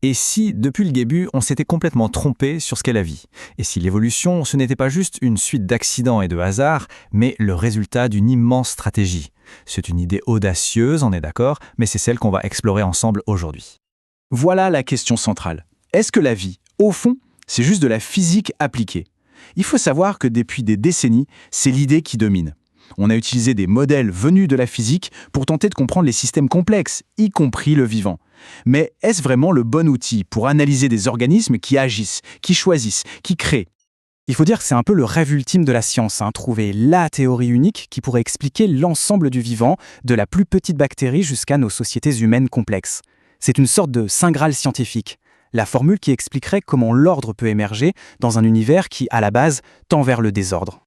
Et si, depuis le début, on s'était complètement trompé sur ce qu'est la vie? Et si l'évolution, ce n'était pas juste une suite d'accidents et de hasards, mais le résultat d'une immense stratégie? C'est une idée audacieuse, on est d'accord, mais c'est celle qu'on va explorer ensemble aujourd'hui. Voilà la question centrale. Est-ce que la vie, au fond, c'est juste de la physique appliquée? Il faut savoir que depuis des décennies, c'est l'idée qui domine. On a utilisé des modèles venus de la physique pour tenter de comprendre les systèmes complexes, y compris le vivant. Mais est-ce vraiment le bon outil pour analyser des organismes qui agissent, qui choisissent, qui créent? Il faut dire que c'est un peu le rêve ultime de la science, trouver la théorie unique qui pourrait expliquer l'ensemble du vivant, de la plus petite bactérie jusqu'à nos sociétés humaines complexes. C'est une sorte de saint graal scientifique, la formule qui expliquerait comment l'ordre peut émerger dans un univers qui, à la base, tend vers le désordre.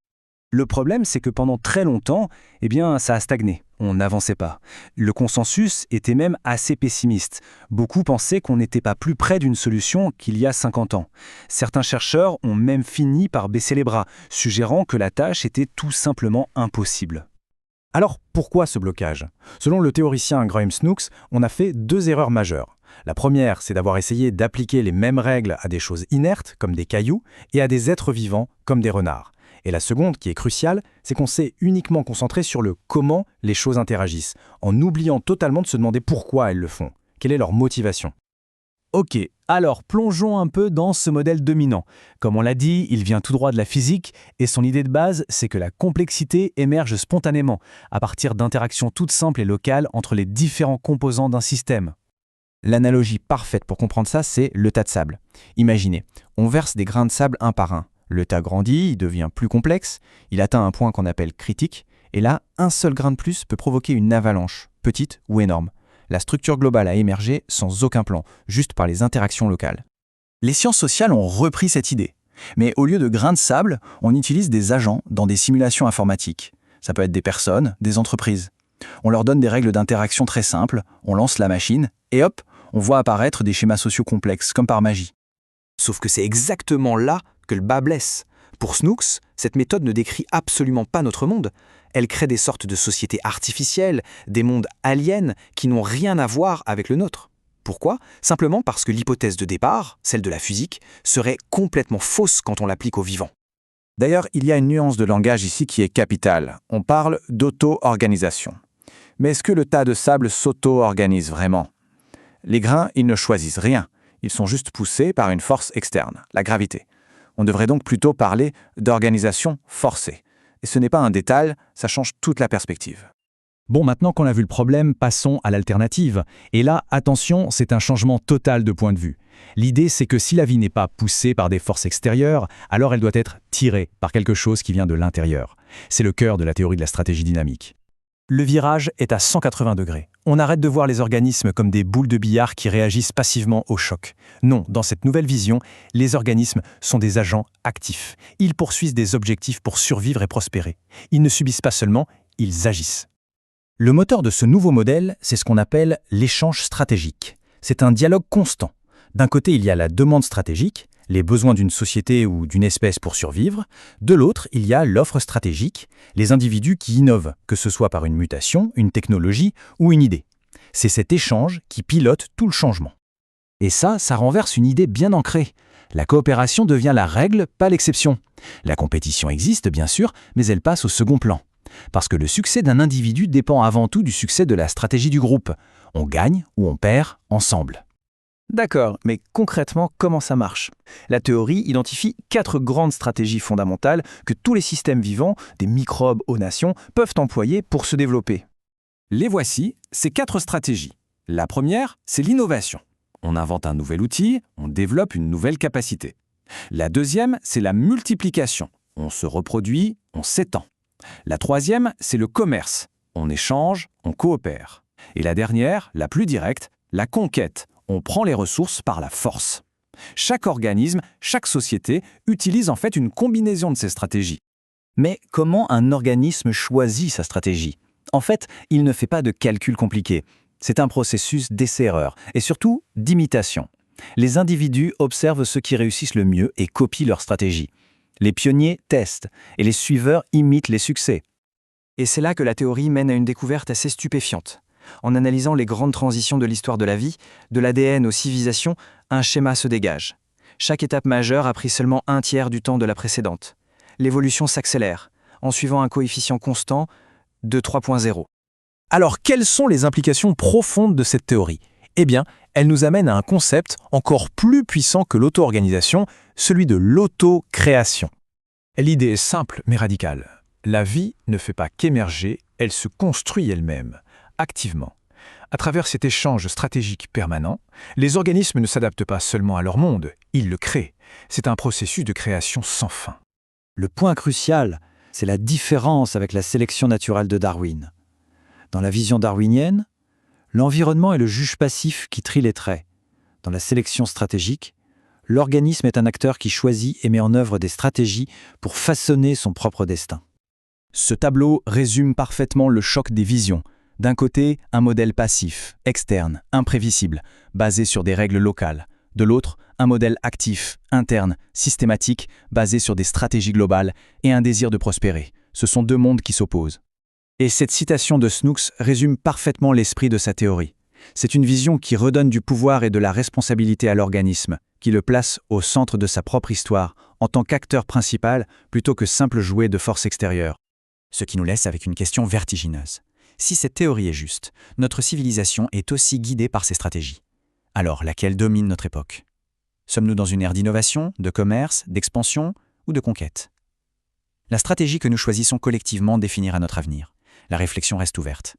Le problème, c'est que pendant très longtemps, ça a stagné. On n'avançait pas. Le consensus était même assez pessimiste. Beaucoup pensaient qu'on n'était pas plus près d'une solution qu'il y a 50 ans. Certains chercheurs ont même fini par baisser les bras, suggérant que la tâche était tout simplement impossible. Alors, pourquoi ce blocage? Selon le théoricien Graham Snooks, on a fait 2 erreurs majeures. La première, c'est d'avoir essayé d'appliquer les mêmes règles à des choses inertes, comme des cailloux, et à des êtres vivants, comme des renards. Et la seconde, qui est cruciale, c'est qu'on s'est uniquement concentré sur le comment les choses interagissent, en oubliant totalement de se demander pourquoi elles le font. Quelle est leur motivation? Ok, alors plongeons un peu dans ce modèle dominant. Comme on l'a dit, il vient tout droit de la physique, et son idée de base, c'est que la complexité émerge spontanément, à partir d'interactions toutes simples et locales entre les différents composants d'un système. L'analogie parfaite pour comprendre ça, c'est le tas de sable. Imaginez, on verse des grains de sable un par un. Le tas grandit, il devient plus complexe, il atteint un point qu'on appelle critique, et là, un seul grain de plus peut provoquer une avalanche, petite ou énorme. La structure globale a émergé sans aucun plan, juste par les interactions locales. Les sciences sociales ont repris cette idée. Mais au lieu de grains de sable, on utilise des agents dans des simulations informatiques. Ça peut être des personnes, des entreprises. On leur donne des règles d'interaction très simples, on lance la machine, et hop, on voit apparaître des schémas sociaux complexes, comme par magie. Sauf que c'est exactement là que le bât blesse. Pour Snooks, cette méthode ne décrit absolument pas notre monde. Elle crée des sortes de sociétés artificielles, des mondes aliens qui n'ont rien à voir avec le nôtre. Pourquoi? Simplement parce que l'hypothèse de départ, celle de la physique, serait complètement fausse quand on l'applique aux vivants. D'ailleurs, il y a une nuance de langage ici qui est capitale. On parle d'auto-organisation. Mais est-ce que le tas de sable s'auto-organise vraiment? Les grains, ils ne choisissent rien. Ils sont juste poussés par une force externe, la gravité. On devrait donc plutôt parler d'organisation forcée. Et ce n'est pas un détail, ça change toute la perspective. Bon, maintenant qu'on a vu le problème, passons à l'alternative. Et là, attention, c'est un changement total de point de vue. L'idée, c'est que si la vie n'est pas poussée par des forces extérieures, alors elle doit être tirée par quelque chose qui vient de l'intérieur. C'est le cœur de la théorie de la stratégie dynamique. Le virage est à 180 degrés. On arrête de voir les organismes comme des boules de billard qui réagissent passivement au choc. Non, dans cette nouvelle vision, les organismes sont des agents actifs. Ils poursuivent des objectifs pour survivre et prospérer. Ils ne subissent pas seulement, ils agissent. Le moteur de ce nouveau modèle, c'est ce qu'on appelle l'échange stratégique. C'est un dialogue constant. D'un côté, il y a la demande stratégique, les besoins d'une société ou d'une espèce pour survivre. De l'autre, il y a l'offre stratégique, les individus qui innovent, que ce soit par une mutation, une technologie ou une idée. C'est cet échange qui pilote tout le changement. Et ça renverse une idée bien ancrée. La coopération devient la règle, pas l'exception. La compétition existe, bien sûr, mais elle passe au second plan. Parce que le succès d'un individu dépend avant tout du succès de la stratégie du groupe. On gagne ou on perd ensemble. D'accord, mais concrètement, comment ça marche? La théorie identifie 4 grandes stratégies fondamentales que tous les systèmes vivants, des microbes aux nations, peuvent employer pour se développer. Les voici, ces 4 stratégies. La première, c'est l'innovation. On invente un nouvel outil, on développe une nouvelle capacité. La deuxième, c'est la multiplication. On se reproduit, on s'étend. La troisième, c'est le commerce. On échange, on coopère. Et la dernière, la plus directe, la conquête. On prend les ressources par la force. Chaque organisme, chaque société utilise en fait une combinaison de ces stratégies. Mais comment un organisme choisit sa stratégie? En fait, il ne fait pas de calcul compliqué. C'est un processus d'essai-erreur et surtout d'imitation. Les individus observent ceux qui réussissent le mieux et copient leur stratégie. Les pionniers testent et les suiveurs imitent les succès. Et c'est là que la théorie mène à une découverte assez stupéfiante. En analysant les grandes transitions de l'histoire de la vie, de l'ADN aux civilisations, un schéma se dégage. Chaque étape majeure a pris seulement un tiers du temps de la précédente. L'évolution s'accélère, en suivant un coefficient constant de 3.0. Alors, quelles sont les implications profondes de cette théorie? Eh bien, elle nous amène à un concept encore plus puissant que l'auto-organisation, celui de l'auto-création. L'idée est simple mais radicale. La vie ne fait pas qu'émerger, elle se construit elle-même, activement. À travers cet échange stratégique permanent, les organismes ne s'adaptent pas seulement à leur monde, ils le créent. C'est un processus de création sans fin. Le point crucial, c'est la différence avec la sélection naturelle de Darwin. Dans la vision darwinienne, l'environnement est le juge passif qui trie les traits. Dans la sélection stratégique, l'organisme est un acteur qui choisit et met en œuvre des stratégies pour façonner son propre destin. Ce tableau résume parfaitement le choc des visions. D'un côté, un modèle passif, externe, imprévisible, basé sur des règles locales. De l'autre, un modèle actif, interne, systématique, basé sur des stratégies globales et un désir de prospérer. Ce sont deux mondes qui s'opposent. Et cette citation de Snooks résume parfaitement l'esprit de sa théorie. C'est une vision qui redonne du pouvoir et de la responsabilité à l'organisme, qui le place au centre de sa propre histoire, en tant qu'acteur principal plutôt que simple jouet de force extérieure. Ce qui nous laisse avec une question vertigineuse. Si cette théorie est juste, notre civilisation est aussi guidée par ces stratégies. Alors, laquelle domine notre époque? Sommes-nous dans une ère d'innovation, de commerce, d'expansion ou de conquête? La stratégie que nous choisissons collectivement définira notre avenir. La réflexion reste ouverte.